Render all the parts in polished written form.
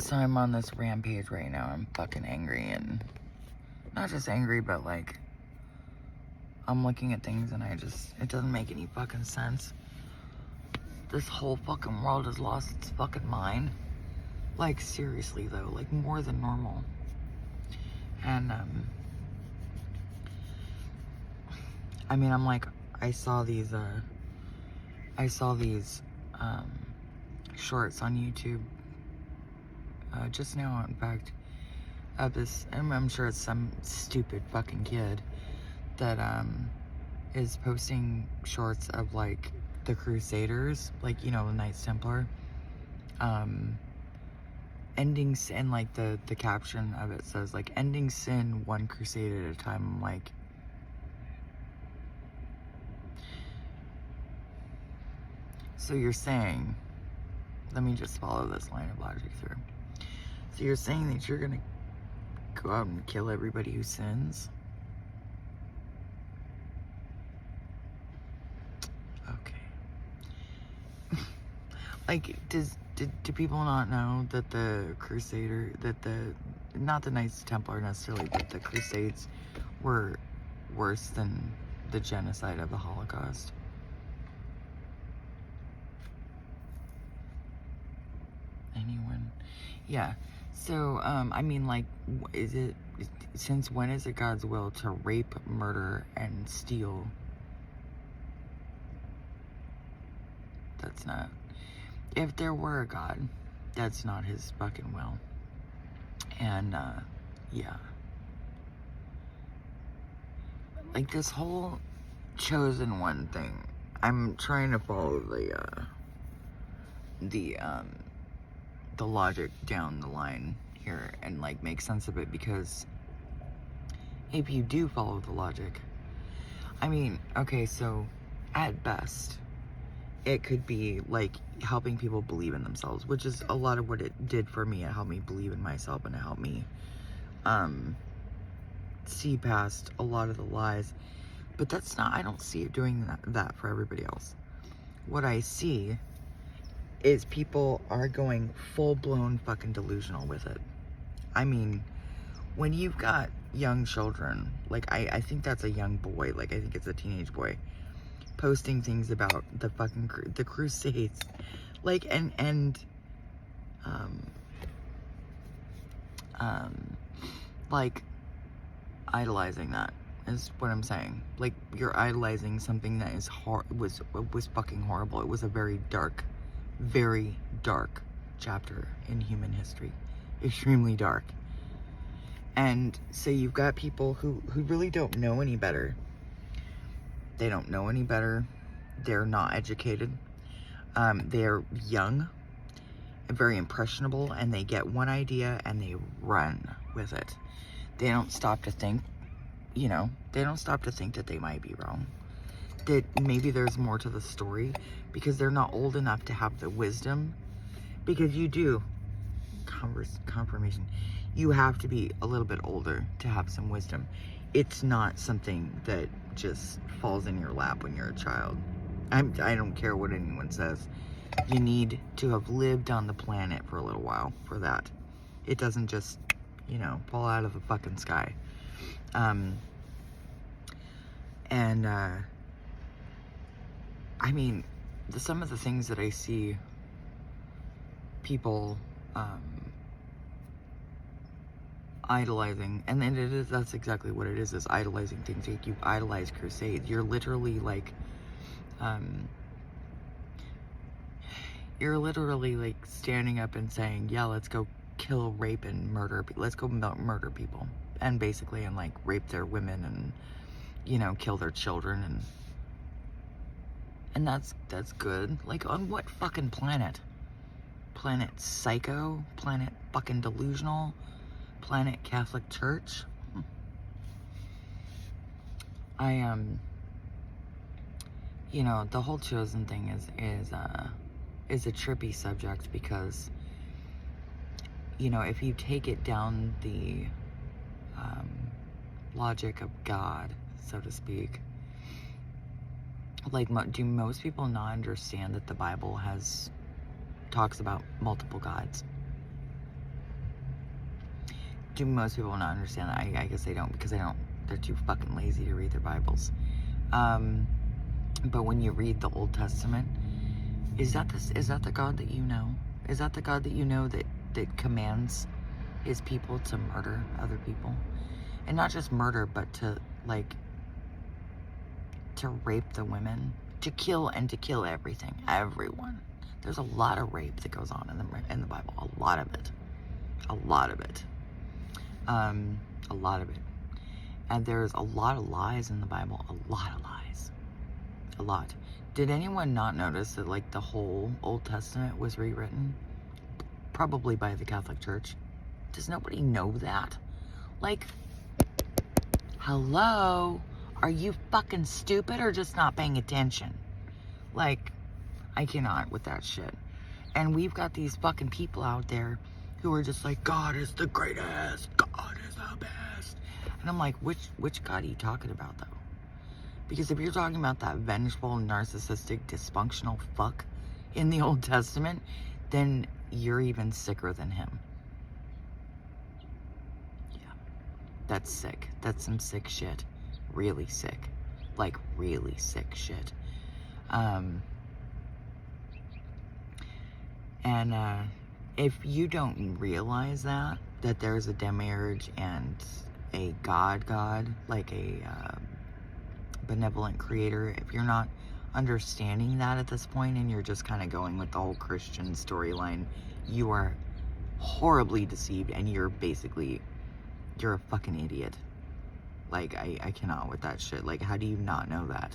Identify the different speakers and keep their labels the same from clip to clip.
Speaker 1: So I'm on this rampage right now. I'm fucking angry, and not just angry, but like, I'm looking at things and it doesn't make any fucking sense. This whole fucking world has lost its fucking mind. Like, seriously though, like more than normal. And, I mean, I'm like, I saw these shorts on YouTube, just now, in fact, of this, I'm sure it's some stupid fucking kid that, is posting shorts of, like, the Crusaders, like, you know, the Knights Templar, ending sin, like, the caption of it says, like, ending sin one crusade at a time. I'm like, so you're saying, let me just follow this line of logic through. So you're saying that you're gonna go out and kill everybody who sins? Okay. Like, do people not know that the Crusader, not the Knights Templar necessarily, but the Crusades were worse than the genocide of the Holocaust? Anyone? Yeah. So, I mean, like, since when is it God's will to rape, murder, and steal? That's not, if there were a God, that's not his fucking will. And, yeah. Like, this whole chosen one thing, I'm trying to follow the logic down the line here and, like, make sense of it, because if you do follow the logic, I mean, okay, so at best, it could be like helping people believe in themselves, which is a lot of what it did for me. It helped me believe in myself, and it helped me see past a lot of the lies. But that's not, I don't see it doing that for everybody else. What I see is people are going full-blown fucking delusional with it. I mean, when you've got young children, like, I think that's a young boy, like, I think it's a teenage boy, posting things about the fucking, the Crusades, like, like, idolizing that is what I'm saying. Like, you're idolizing something that is was fucking horrible. It was a very dark chapter in human history. Extremely dark. And so you've got people who really don't know any better. They don't know any better. They're not educated. They're young and very impressionable, and they get one idea and they run with it. They don't stop to think, you know, they don't stop to think that they might be wrong. That maybe there's more to the story, because they're not old enough to have the wisdom. Because you do, confirmation, you have to be a little bit older to have some wisdom. It's not something that just falls in your lap when you're a child. I don't care what anyone says. You need to have lived on the planet for a little while for that. It doesn't just, you know, fall out of the fucking sky. I mean, some of the things that I see people idolizing, and then that's exactly what it is idolizing things. Like, you idolize Crusades. You're literally like, standing up and saying, yeah, let's go kill, rape, and murder. Let's go murder people, and basically, and like rape their women, and, you know, kill their children, and that's good. Like, on what fucking planet? Planet Psycho? Planet fucking delusional? Planet Catholic Church? You know, the whole chosen thing is a trippy subject, because, you know, if you take it down the logic of God, so to speak, like, do most people not understand that the Bible talks about multiple gods? Do most people not understand that? I guess they don't, because they're too fucking lazy to read their Bibles. But when you read the Old Testament, is that the God that you know? Is that the God that you know that commands his people to murder other people? And not just murder, but to rape the women, to kill everything, everyone. There's a lot of rape that goes on in the Bible. A lot of it. A lot of it. And there's a lot of lies in the Bible. A lot of lies. A lot. Did anyone not notice that, like, the whole Old Testament was rewritten? Probably by the Catholic Church. Does nobody know that? Like, hello? Are you fucking stupid or just not paying attention? Like, I cannot with that shit. And we've got these fucking people out there who are just like, God is the greatest. God is the best. And I'm like, which God are you talking about, though? Because if you're talking about that vengeful, narcissistic, dysfunctional fuck in the Old Testament, then you're even sicker than him. Yeah. That's sick. That's some sick shit. Really sick. Like, really sick shit. If you don't realize that there's a demiurge and a god, like a benevolent creator, if you're not understanding that at this point and you're just kind of going with the whole Christian storyline, you are horribly deceived and you're a fucking idiot. Like, I cannot with that shit. Like, how do you not know that?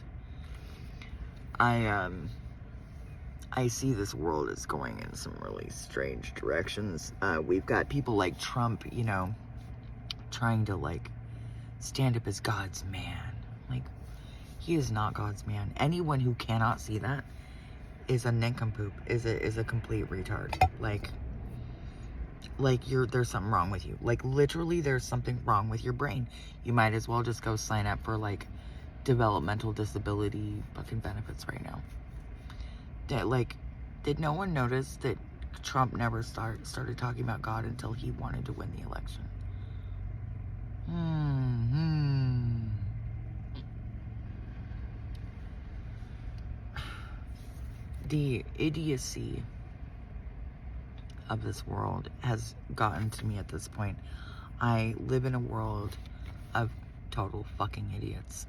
Speaker 1: I see this world is going in some really strange directions. We've got people like Trump, you know, trying to, like, stand up as God's man. Like, he is not God's man. Anyone who cannot see that is a nincompoop, is a complete retard. Like there's something wrong with you. Like, literally, there's something wrong with your brain. You might as well just go sign up for, like, developmental disability fucking benefits right now. Did no one notice that Trump never started talking about God until he wanted to win the election? The idiocy of this world has gotten to me at this point. I live in a world of total fucking idiots.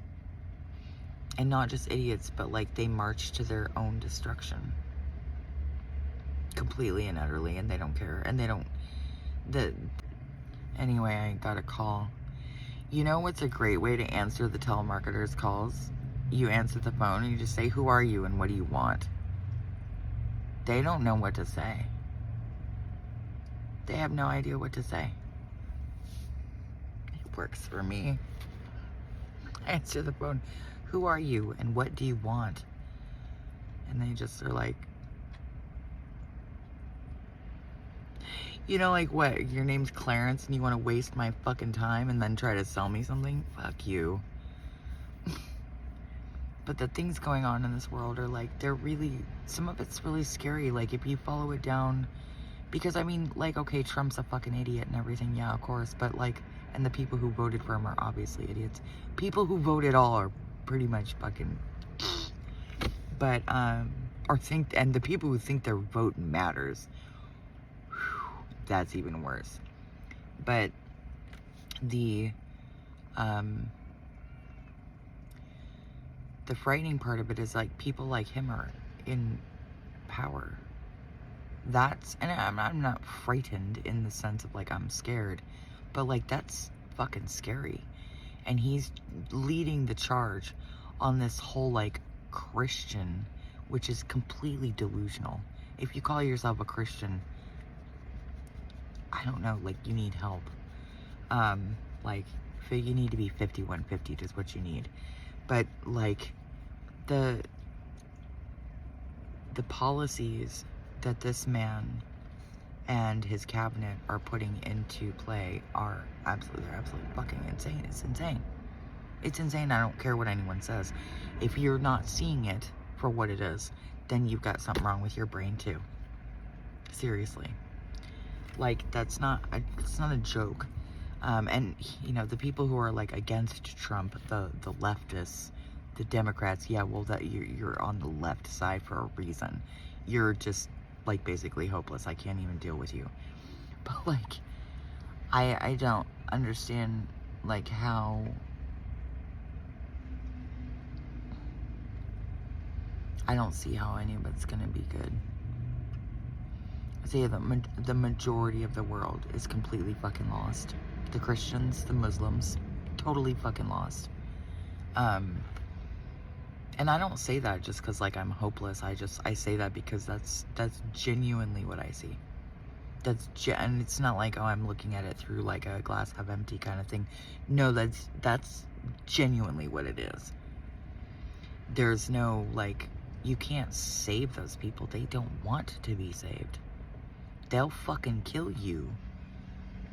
Speaker 1: And not just idiots, but, like, they march to their own destruction. Completely and utterly, and they don't care. And they don't... Anyway, I got a call. You know what's a great way to answer the telemarketer's calls? You answer the phone and you just say, who are you and what do you want? They don't know what to say. They have no idea what to say. It works for me. Answer the phone. Who are you and what do you want? And they just are like, you know, like, what? Your name's Clarence and you want to waste my fucking time and then try to sell me something? Fuck you. But the things going on in this world are, like, some of it's really scary. Like, if you follow it down, because, I mean, like, okay, Trump's a fucking idiot and everything, yeah, of course, but, like, and the people who voted for him are obviously idiots. People who vote at all are pretty much fucking, but, and the people who think their vote matters, that's even worse. But the frightening part of it is, like, people like him are in power. And I'm not frightened in the sense of, like, I'm scared, but, like, that's fucking scary. And he's leading the charge on this whole, like, Christian, which is completely delusional. If you call yourself a Christian, I don't know, like, you need help. Like, you need to be 5150 is what you need. But, like, the policies that this man and his cabinet are putting into play are absolutely fucking insane. It's insane. It's insane. I don't care what anyone says. If you're not seeing it for what it is, then you've got something wrong with your brain too. Seriously. Like, it's not a joke. And, you know, the people who are, like, against Trump, the leftists, the Democrats, yeah, well, that you're on the left side for a reason. You're just, like, basically hopeless. I can't even deal with you. But, like, I don't understand, like, how... I don't see how any of it's gonna be good. I say the majority of the world is completely fucking lost. The Christians, the Muslims, totally fucking lost. And I don't say that just because, like, I'm hopeless. I say that because that's genuinely what I see. And it's not like, oh, I'm looking at it through, like, a glass half empty kind of thing. No, that's genuinely what it is. There's no, like, you can't save those people. They don't want to be saved. They'll fucking kill you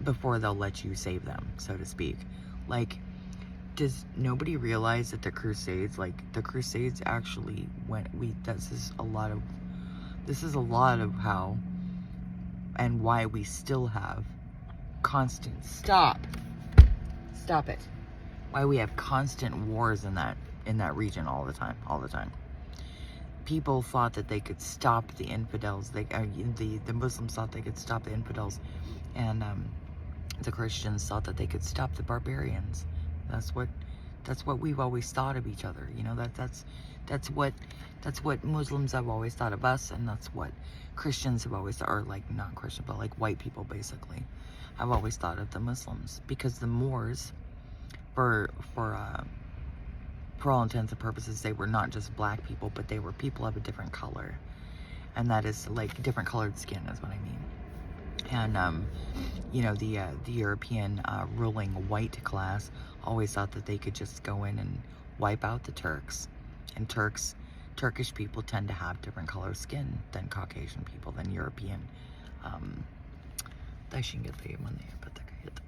Speaker 1: before they'll let you save them, so to speak. Like, does nobody realize that the Crusades actually went, this is a lot of how and why we still have constant, stop it, why we have constant wars in that region all the time. People thought that they could stop the infidels. The Muslims thought they could stop the infidels, and the Christians thought that they could stop the barbarians. That's what we've always thought of each other. You know, that's what Muslims have always thought of us, and that's what Christians have always thought, or like not Christian, but like white people basically, have always thought of the Muslims, because the Moors, for all intents and purposes, they were not just black people, but they were people of a different color. And that is, like, different colored skin is what I mean. And, you know, the European ruling white class always thought that they could just go in and wipe out the Turks. And Turkish people tend to have different color skin than Caucasian people, than European. They shouldn't get the money, but they could get them.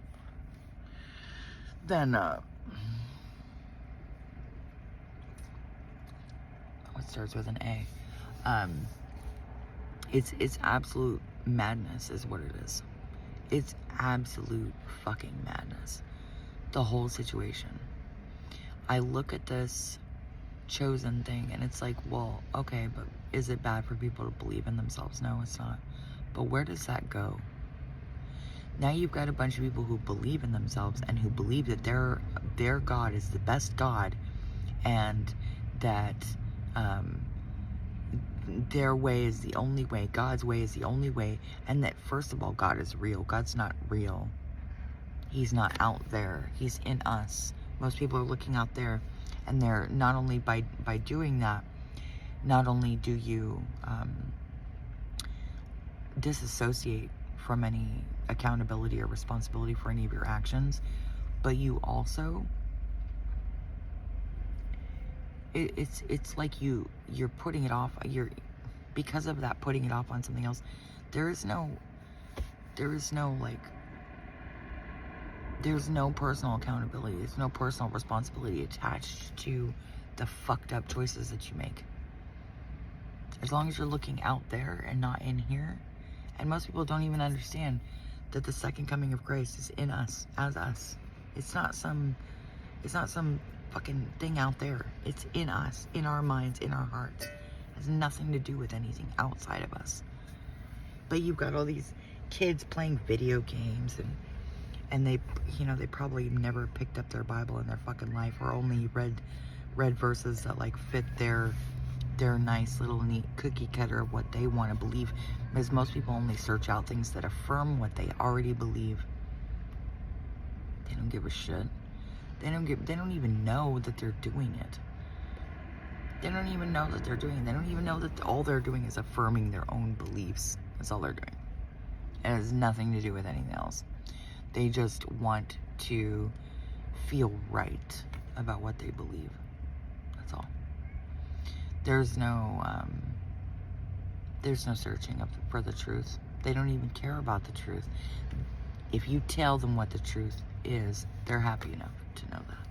Speaker 1: Then, it starts with an A. It's absolute madness is what it is. It's absolute fucking madness. The whole situation. I look at this chosen thing and it's like, well, okay, but is it bad for people to believe in themselves? No, it's not. But where does that go? Now you've got a bunch of people who believe in themselves and who believe that their God is the best God, and that their way is the only way, God's way is the only way, and that, first of all, God is real. God's not real. He's not out there. He's in us. Most people are looking out there, and they're not only by doing that, not only do you disassociate from any accountability or responsibility for any of your actions, but you also, it's like you're putting it off. Because of that, putting it off on something else. There's no personal accountability. There's no personal responsibility attached to the fucked up choices that you make. As long as you're looking out there and not in here. And most people don't even understand that the second coming of Christ is in us, as us. It's not some fucking thing out there. It's in us, in our minds, in our hearts. It has nothing to do with anything outside of us. But you've got all these kids playing video games, and they probably never picked up their Bible in their fucking life, or only read verses that like fit their nice little neat cookie cutter of what they want to believe, because most people only search out things that affirm what they already believe. They don't give a shit. They don't even know that they're doing it. They don't even know that they're doing it. They don't even know that all they're doing is affirming their own beliefs. That's all they're doing. It has nothing to do with anything else. They just want to feel right about what they believe. That's all. There's no searching for the truth. They don't even care about the truth. If you tell them what the truth is, they're happy enough to know that.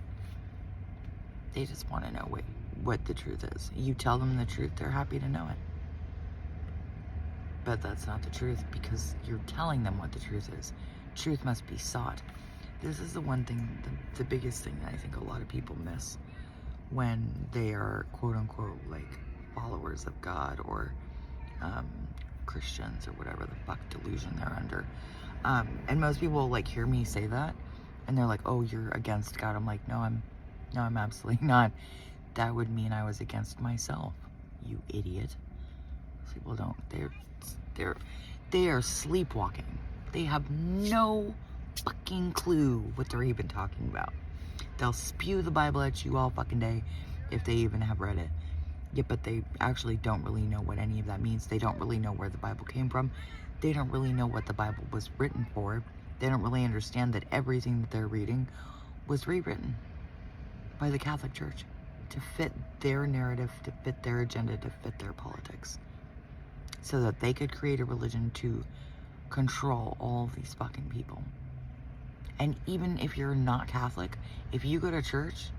Speaker 1: They just want to know what the truth is. You tell them the truth, they're happy to know it. But that's not the truth, because you're telling them what the truth is. Truth must be sought. This is the one thing, the biggest thing that I think a lot of people miss when they are quote unquote like followers of God or Christians or whatever the fuck delusion they're under. And most people like hear me say that and they're like, oh, you're against God. I'm like, no, I'm absolutely not. That would mean I was against myself, you idiot. People don't, they are sleepwalking. They have no fucking clue what they're even talking about. They'll spew the Bible at you all fucking day if they even have read it. Yeah, but they actually don't really know what any of that means. They don't really know where the Bible came from. They don't really know what the Bible was written for. They don't really understand that everything that they're reading was rewritten by the Catholic Church to fit their narrative, to fit their agenda, to fit their politics, so that they could create a religion to control all of these fucking people. And even if you're not Catholic, if you go to church,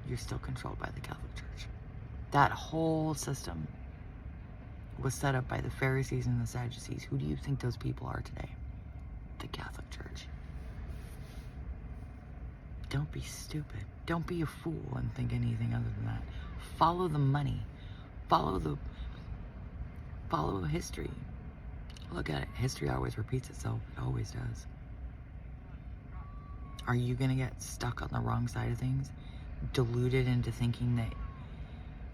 Speaker 1: you're still controlled by the Catholic Church. That whole system was set up by the Pharisees and the Sadducees. Who do you think those people are today? The Catholic Church. Don't be stupid. Don't be a fool and think anything other than that. Follow the money. Follow history. Look at it. History always repeats itself. It always does. Are you going to get stuck on the wrong side of things? Deluded into thinking that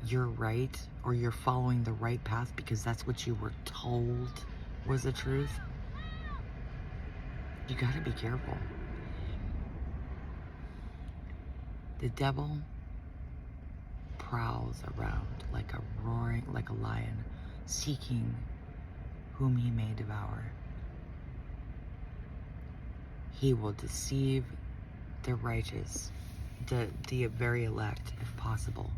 Speaker 1: you're right or you're following the right path because that's what you were told was the truth? You got to be careful. The devil prowls around like a lion, seeking whom he may devour. He will deceive the righteous, the very elect, if possible.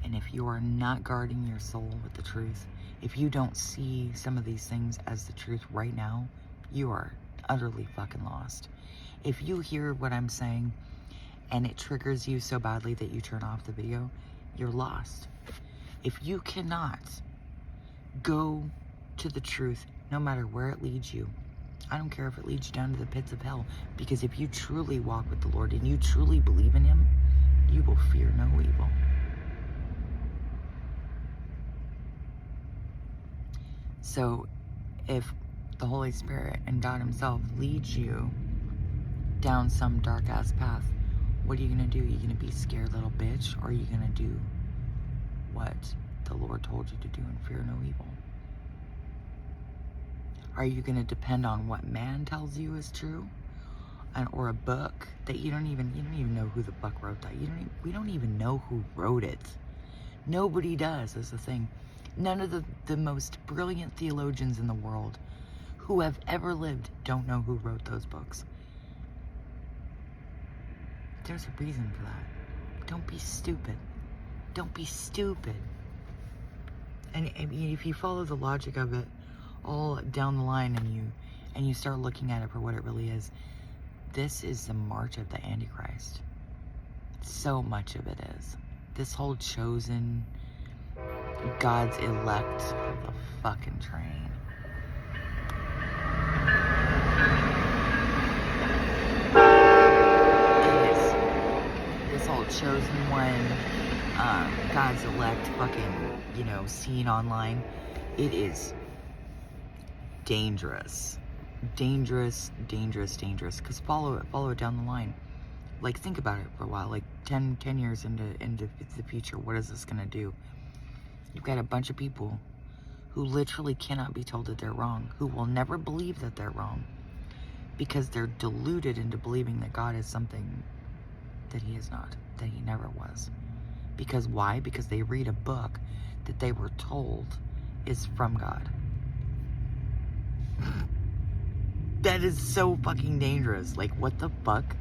Speaker 1: And if you are not guarding your soul with the truth, if you don't see some of these things as the truth right now, you are utterly fucking lost. If you hear what I'm saying and it triggers you so badly that you turn off the video, you're lost. If you cannot go to the truth, no matter where it leads you, I don't care if it leads you down to the pits of hell, because if you truly walk with the Lord and you truly believe in Him, you will fear no evil. So if the Holy Spirit and God Himself leads you down some dark ass path, what are you going to do? Are you going to be scared little bitch, or are you going to do what the Lord told you to do and fear no evil? Are you going to depend on what man tells you is true, or a book that you don't even know who the fuck wrote that? We don't even know who wrote it. Nobody does. Is the thing. None of the most brilliant theologians in the world who have ever lived don't know who wrote those books. There's a reason for that. Don't be stupid. Don't be stupid. And I mean, if you follow the logic of it all down the line and you start looking at it for what it really is, this is the march of the Antichrist. So much of it is. This whole chosen, God's elect, the fucking train. This whole chosen one, God's elect fucking, seen online. It is dangerous. Dangerous. Because follow it down the line. Like, think about it for a while. Like, 10 years into the future, what is this going to do? You've got a bunch of people who literally cannot be told that they're wrong, who will never believe that they're wrong, because they're deluded into believing that God is something that He is not, that He never was. Because why? Because they read a book that they were told is from God. That is so fucking dangerous. Like, what the fuck?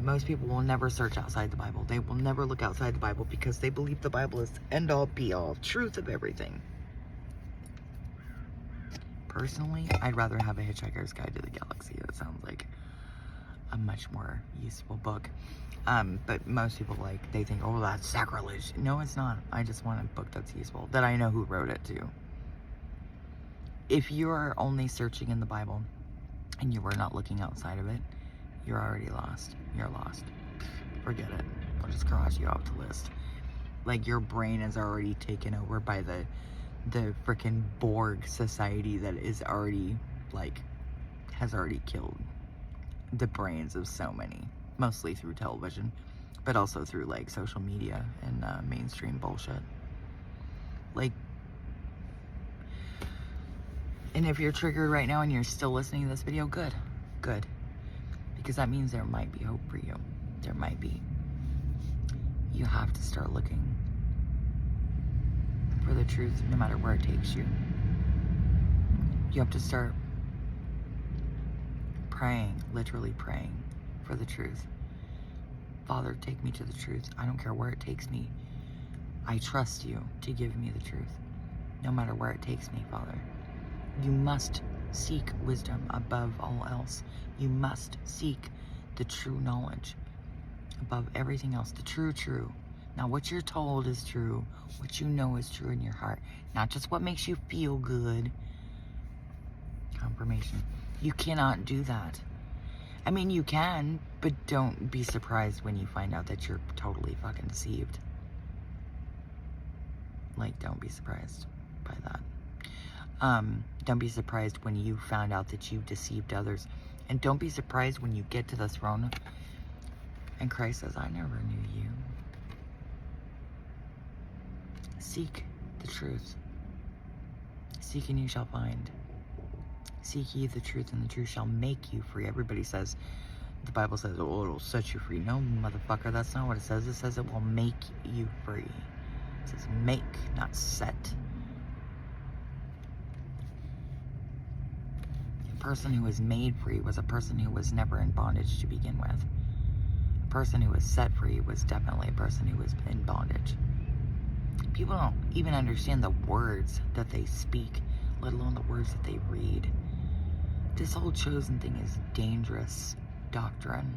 Speaker 1: Most people will never search outside the Bible. They will never look outside the Bible because they believe the Bible is the end-all, be-all, truth of everything. Personally, I'd rather have a Hitchhiker's Guide to the Galaxy. That sounds like a much more useful book. But most people, they think, oh, that's sacrilege. No, it's not. I just want a book that's useful, that I know who wrote it too. If you're only searching in the Bible and you were not looking outside of it, you're already lost. You're lost. Forget it. I'll just cross you off the list. Like, your brain is already taken over by the freaking Borg society that is already, like, has already killed the brains of so many. Mostly through television, but also through, like, social media and mainstream bullshit. Like, and if you're triggered right now and you're still listening to this video, good. Good. Because that means there might be hope for you. There might be. You have to start looking for the truth no matter where it takes you. You have to start praying, literally praying for the truth. Father, take me to the truth. I don't care where it takes me. I trust you to give me the truth, no matter where it takes me, Father. You must seek wisdom above all else. You must seek the true knowledge above everything else. The true. Now, what you're told is true. What you know is true in your heart. Not just what makes you feel good. Confirmation. You cannot do that. I mean, you can, but don't be surprised when you find out that you're totally fucking deceived. Like, don't be surprised by that. Don't be surprised when you found out that you deceived others. And don't be surprised when you get to the throne and Christ says, I never knew you. Seek the truth. Seek and you shall find. Seek ye the truth, and the truth shall make you free. Everybody says, the Bible says, oh, it'll set you free. No, motherfucker, that's not what it says. It says it will make you free. It says make, not set. A person who was made free was a person who was never in bondage to begin with. A person who was set free was definitely a person who was in bondage. People don't even understand the words that they speak, let alone the words that they read. This whole chosen thing is dangerous doctrine.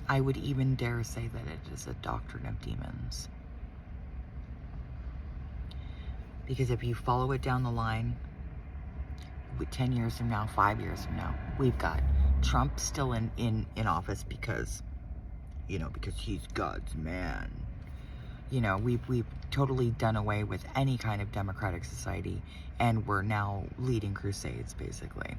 Speaker 1: I would even dare say that it is a doctrine of demons. Because if you follow it down the line, 10 years from now, 5 years from now, we've got Trump still in office because, you know, because he's God's man. You know, we've totally done away with any kind of democratic society, and we're now leading crusades, basically.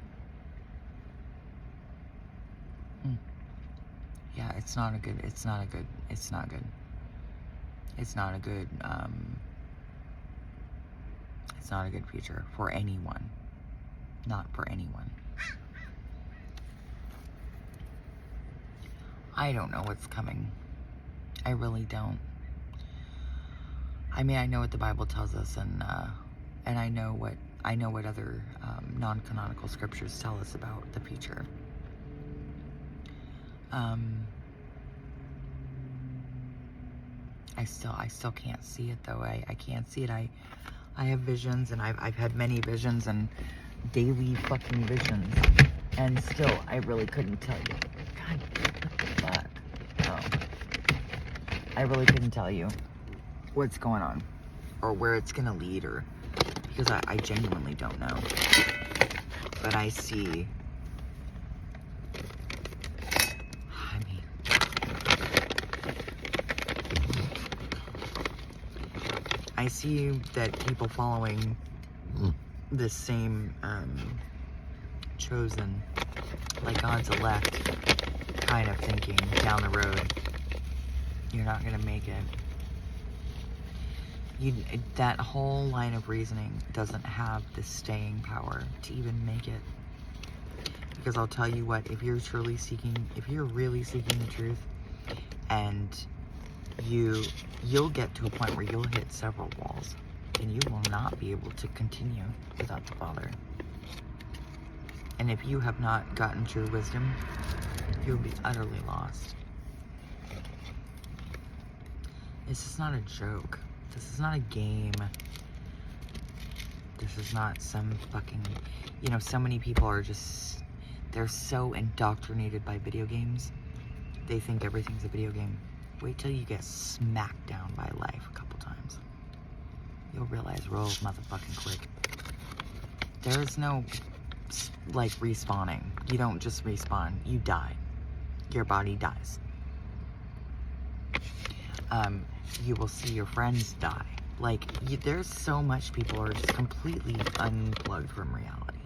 Speaker 1: Yeah, it's not good future for anyone. Not for anyone. I don't know what's coming. I really don't. I mean, I know what the Bible tells us, and I know what other non-canonical scriptures tell us about the future. I still can't see it though. I can't see it. I have visions, and I've had many visions and daily fucking visions, and still I really couldn't tell you. God, what the fuck? Oh. I really couldn't tell you what's going on or where it's gonna lead, or because I genuinely don't know. But I see, I see that people following the same chosen, like God's elect kind of thinking down the road, you're not gonna make it. That whole line of reasoning doesn't have the staying power to even make it. Because I'll tell you what, if you're really seeking the truth, and you'll get to a point where you'll hit several walls, and you will not be able to continue without the Father. And if you have not gotten true wisdom, you'll be utterly lost. This is not a joke. This is not a game. This is not some fucking, so many people are just, they're so indoctrinated by video games. They think everything's a video game. Wait till you get smacked down by life a couple times. You'll realize real motherfucking quick. There is no like respawning. You don't just respawn, you die. Your body dies. You will see your friends die. Like, there's so much people are just completely unplugged from reality.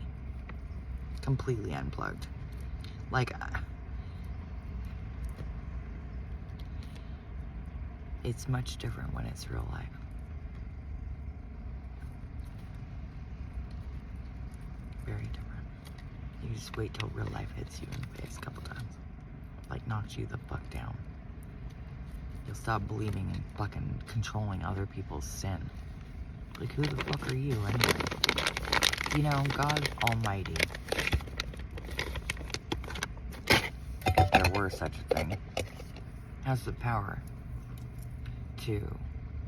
Speaker 1: Completely unplugged. Like, it's much different when it's real life. Very different. You just wait till real life hits you in the face a couple times. Like, knocks you the fuck down. You'll stop believing in fucking controlling other people's sin. Like, who the fuck are you anyway? You know, God Almighty, if there were such a thing, has the power to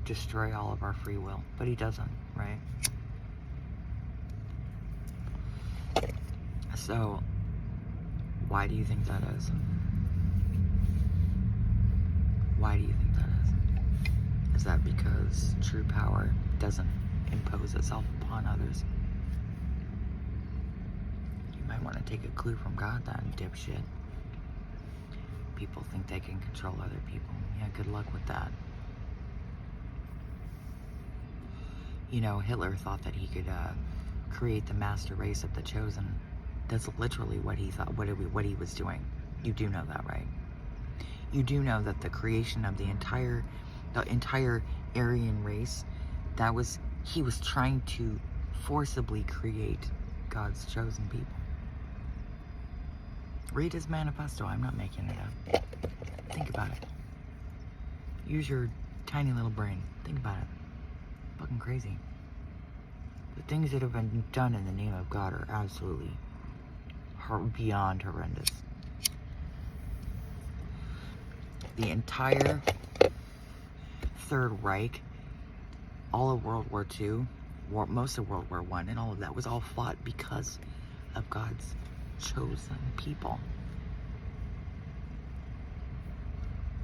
Speaker 1: destroy all of our free will. But he doesn't, right? So, why do you think that is? Why do you think that is? Is that because true power doesn't impose itself upon others? You might want to take a clue from God then, dipshit. People think they can control other people. Yeah, good luck with that. You know, Hitler thought that he could create the master race of the chosen. That's literally what he thought, what he was doing. You do know that, right? You do know that the creation of the entire Aryan race, he was trying to forcibly create God's chosen people. Read his manifesto. I'm not making it up. Think about it. Use your tiny little brain. Think about it. Fucking crazy. The things that have been done in the name of God are absolutely beyond horrendous. The entire Third Reich, all of World War II, most of World War I, and all of that was all fought because of God's chosen people.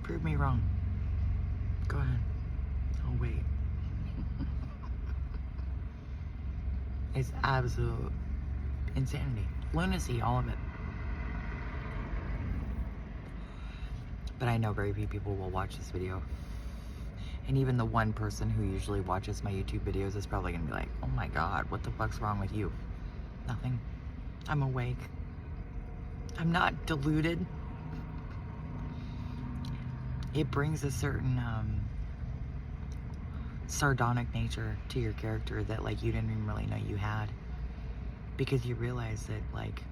Speaker 1: Prove me wrong. Go ahead. I'll wait. It's absolute insanity. Lunacy, all of it. But I know very few people will watch this video. And even the one person who usually watches my YouTube videos is probably gonna be like, oh my God, what the fuck's wrong with you? Nothing. I'm awake. I'm not deluded. It brings a certain sardonic nature to your character that like you didn't even really know you had. Because you realize that like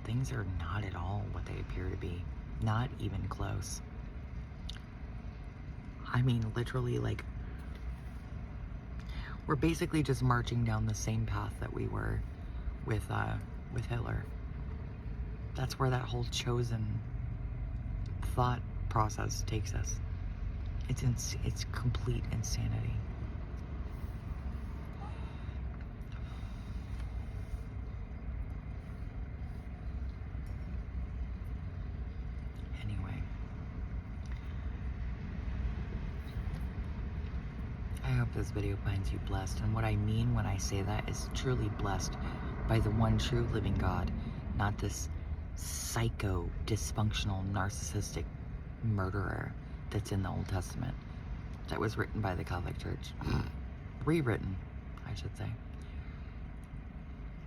Speaker 1: things are not at all what they appear to be. Not even close. I mean, literally, like, we're basically just marching down the same path that we were with Hitler. That's where that whole chosen thought process takes us. It's complete insanity. I hope this video finds you blessed, and what I mean when I say that is truly blessed by the one true living God, not this psycho, dysfunctional, narcissistic murderer that's in the Old Testament that was written by the Catholic Church. Rewritten, I should say.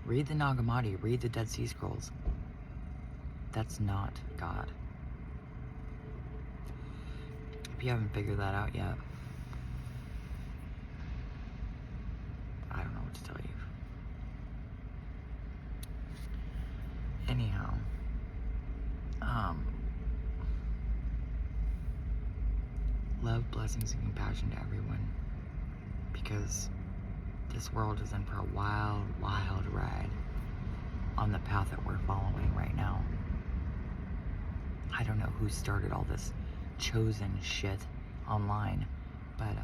Speaker 1: Read the Nag Hammadi, read the Dead Sea Scrolls. That's not God. If you haven't figured that out yet, I don't know what to tell you. Anyhow, love, blessings, and compassion to everyone, because this world is in for a wild, wild ride on the path that we're following right now. I don't know who started all this chosen shit online, but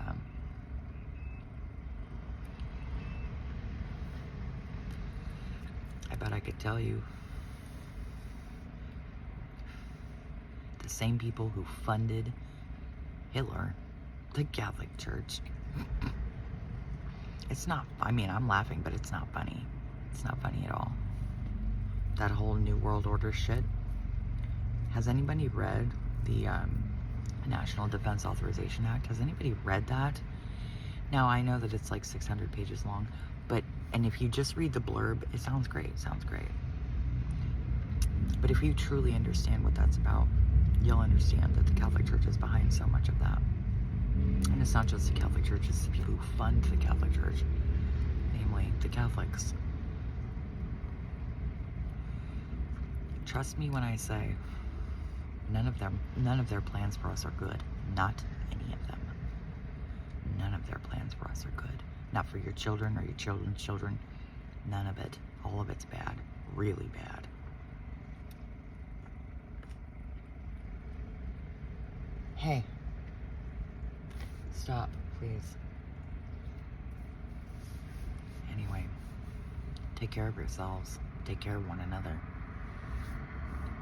Speaker 1: I bet I could tell you the same people who funded Hitler, the Catholic Church. It's not, I mean, I'm laughing, but it's not funny. It's not funny at all. that whole New World Order shit. Has anybody read the National Defense Authorization Act? Has anybody read that? Now, I know that it's like 600 pages long, and if you just read the blurb, it sounds great, But if you truly understand what that's about, you'll understand that the Catholic Church is behind so much of that. And it's not just the Catholic Church, it's the people who fund the Catholic Church, namely the Catholics. Trust me when I say, none of their plans for us are good. Not any of them. None of their plans for us are good. Not for your children or your children's children. None of it. All of it's bad. Really bad. Hey. Stop, please. Anyway, take care of yourselves. Take care of one another.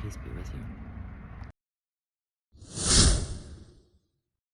Speaker 1: Peace be with you.